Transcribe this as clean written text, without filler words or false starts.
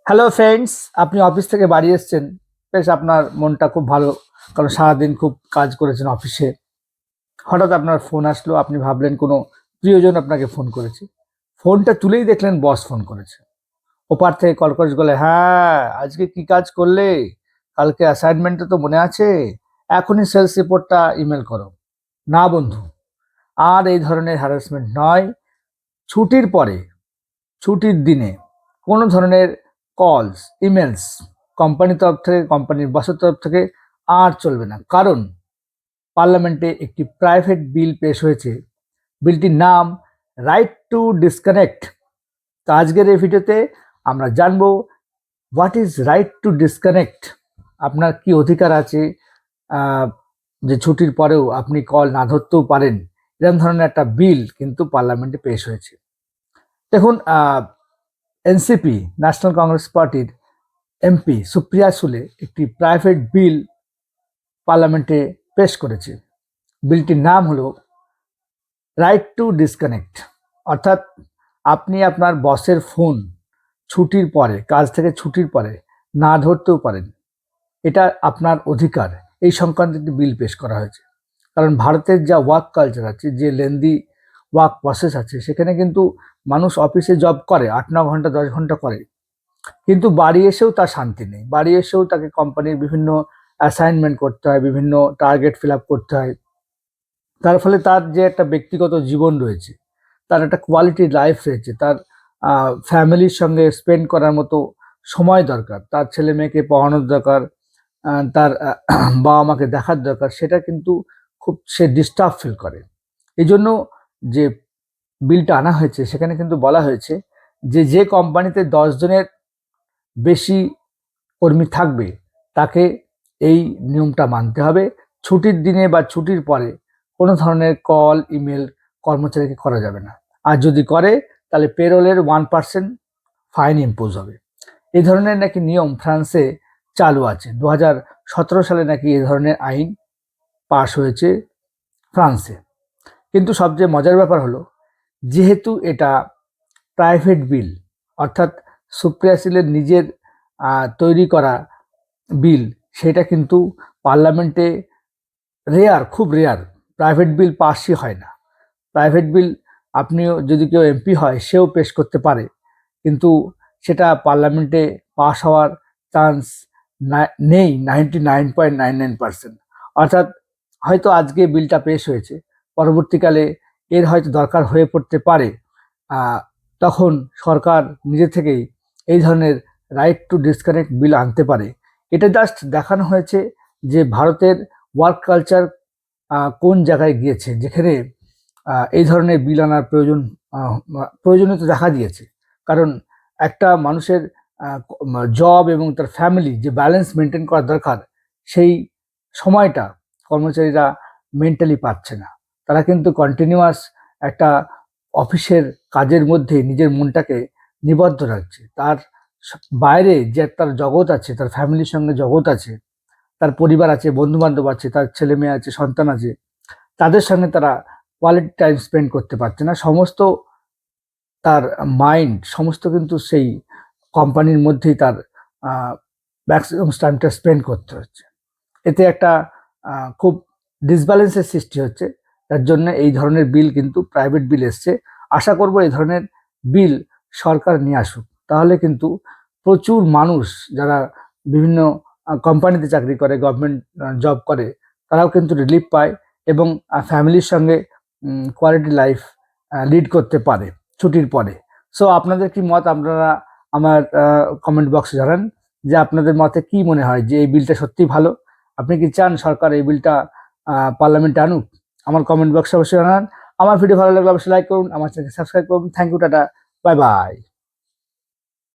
Hello friends, আপনি office থেকে বাড়ি এসেছেন। বেশ আপনার মনটা খুব ভালো, কারণ সারাদিন খুব কাজ করেছেন অফিসে। হঠাৎ আপনার ফোন আসলো, আপনি ভাবলেন কোনো প্রিয়জন আপনাকে ফোন করেছে। ফোনটা তুলেই দেখলেন বস ফোন করেছে। ওপার থেকে কর্কশ গলায়, হ্যাঁ আজকে কি কাজ করলে, কালকে অ্যাসাইনমেন্টটা তো মনে আছে, এখনই সেলস রিপোর্টটা ইমেল করো। না বন্ধু, আর এই ধরনের হ্যারাসমেন্ট নয়। ছুটির পরে, ছুটির দিনে কোনো ধরনের কলস, ইমেলস কোম্পানির তরফ থেকে, কোম্পানির বসের তরফ থেকে আর চলবে না। কারণ পার্লামেন্টে একটি প্রাইভেট বিল পেশ হয়েছে। বিলটির নাম রাইট টু ডিসকানেক্ট। তো আজকের এই ভিডিওতে আমরা জানবো what is right two disconnect. আপনার কি অধিকার আছে যে ছুটির পরেও আপনি কল না ধরতেও পারেন। এরকম ধরনের একটা বিল কিন্তু পার্লামেন্টে পেশ হয়েছে। দেখুন, এনসিপি, ন্যাশনাল কংগ্রেস পার্টির এমপি সুপ্রিয়া সুলে একটি প্রাইভেট বিল পার্লামেন্টে পেশ করেছে। বিলটির নাম হলো রাইট টু ডিসকানেক্ট। অর্থাৎ আপনি আপনার বসের ফোন ছুটির পরে, কাজ থেকে ছুটির পরে না ধরতেও পারেন। এটা আপনার অধিকার। এই সংক্রান্ত একটি বিল পেশ করা হয়েছে। কারণ ভারতের যা ওয়ার্ক কালচার আছে, যে লেন্দি ওয়ার্ক প্রসেস আছে, সেখানে কিন্তু মানুষ অফিসে জব করে 8-9 ঘন্টা 10 ঘন্টা করে, কিন্তু বাড়ি এসেও তার শান্তি নেই। বাড়ি এসেও তাকে কোম্পানির বিভিন্ন অ্যাসাইনমেন্ট করতে হয়, বিভিন্ন টার্গেট ফিল আপ করতে হয়। তার ফলে তার যে একটা ব্যক্তিগত জীবন রয়েছে, তার একটা কোয়ালিটি লাইফ রয়েছে, তার ফ্যামিলির সঙ্গে স্পেন্ড করার মতো সময় দরকার, তার ছেলে মেয়েকে পড়ানোর দরকার, তার বাবা মাকে দেখার দরকার, সেটা কিন্তু খুব সে ডিস্টার্ব ফিল করে। এই জন্য যে বিলটা আনা হয়েছে, সেখানে কিন্তু বলা হয়েছে যে যে কোম্পানিতে 10 জনের বেশি কর্মী থাকবে, তাকে এই নিয়মটা মানতে হবে। ছুটির দিনে বা ছুটির পরে কোনো ধরনের কল, ইমেল কর্মচারীকে করা যাবে না। আর যদি করে, তাহলে পেরোলের 1% ফাইন ইম্পোজ হবে। এই ধরনের নাকি নিয়ম ফ্রান্সে চালু আছে। 2017 সালে নাকি এই ধরনের আইন পাশ হয়েছে ফ্রান্সে। কিন্তু সবচেয়ে মজার ব্যাপার হলো, যেহেতু এটা প্রাইভেট বিল, অর্থাৎ সুপ্রিয়া সুলের নিজের তৈরি করা বিল, সেটা কিন্তু পার্লামেন্টে রেয়ার, খুব রেয়ার। প্রাইভেট বিল পাসই হয় না। প্রাইভেট বিল আপনিও যদি কেউ এমপি হয়, সেও পেশ করতে পারে, কিন্তু সেটা পার্লামেন্টে পাস হওয়ার চান্স নেই 99.99%। অর্থাৎ হয়তো আজকে বিলটা পেশ হয়েছে, পরবর্তীকালে এর হয়তো দরকার হয়ে পড়তে পারে। তখন সরকার নিজে থেকেই এই ধরনের রাইট টু ডিসকানেক্ট বিল আনতে পারে। এটা জাস্ট দেখানো হয়েছে যে ভারতের ওয়ার্ক কালচার কোন জায়গায় গিয়েছে, যেখানে এই ধরনের বিল আনার প্রয়োজনীয়তা দেখা দিয়েছে। কারণ একটা মানুষের জব এবং তার ফ্যামিলি যে ব্যালেন্স মেনটেন করা দরকার, সেই সময়টা কর্মচারীরা মেন্টালি পাচ্ছে না। তারা কিন্তু কন্টিনিউয়াস একটা অফিসের কাজের মধ্যে নিজের মনটাকে নিবদ্ধ রাখছে। তার বাইরে যে তার জগৎ আছে, তার ফ্যামিলির সঙ্গে জগৎ আছে, তার পরিবার আছে, বন্ধু বান্ধব আছে, তার ছেলে মেয়ে আছে, সন্তান আছে, তাদের সঙ্গে তারা কোয়ালিটি টাইম স্পেন্ড করতে পারছে না। সমস্ত তার মাইন্ড, সমস্ত কিন্তু সেই কোম্পানির মধ্যেই তার ম্যাক্সিমাম টাইমটা স্পেন্ড করতে হচ্ছে। এতে একটা খুব ডিসব্যালেন্সের সৃষ্টি হচ্ছে। তার জন্য এই ধরনের বিল কিন্তু প্রাইভেট বিল এসছে। আশা করব এই ধরনের বিল সরকার নিয়ে আসুক। তাহলে কিন্তু প্রচুর মানুষ যারা বিভিন্ন কোম্পানিতে চাকরি করে, গভর্নমেন্ট জব করে, তারাও কিন্তু রিলিফ পায় এবং ফ্যামিলির সঙ্গে কোয়ালিটি লাইফ লিড করতে পারে ছুটির পরে। সো আপনাদের কি মত, আপনারা আমার কমেন্ট বক্সে জানান যে আপনাদের মতে কি মনে হয়, যে এই বিলটা সত্যিই ভালো। আপনি কি চান সরকার এই বিলটা পার্লামেন্টে আনুক? আমার কমেন্ট বক্সে অবশ্যই জানান। আমার ভিডিও ভালো লাগলে অবশ্যই লাইক করুন, আমার চ্যানেলকে সাবস্ক্রাইব করুন। Thank you, tata, bye by.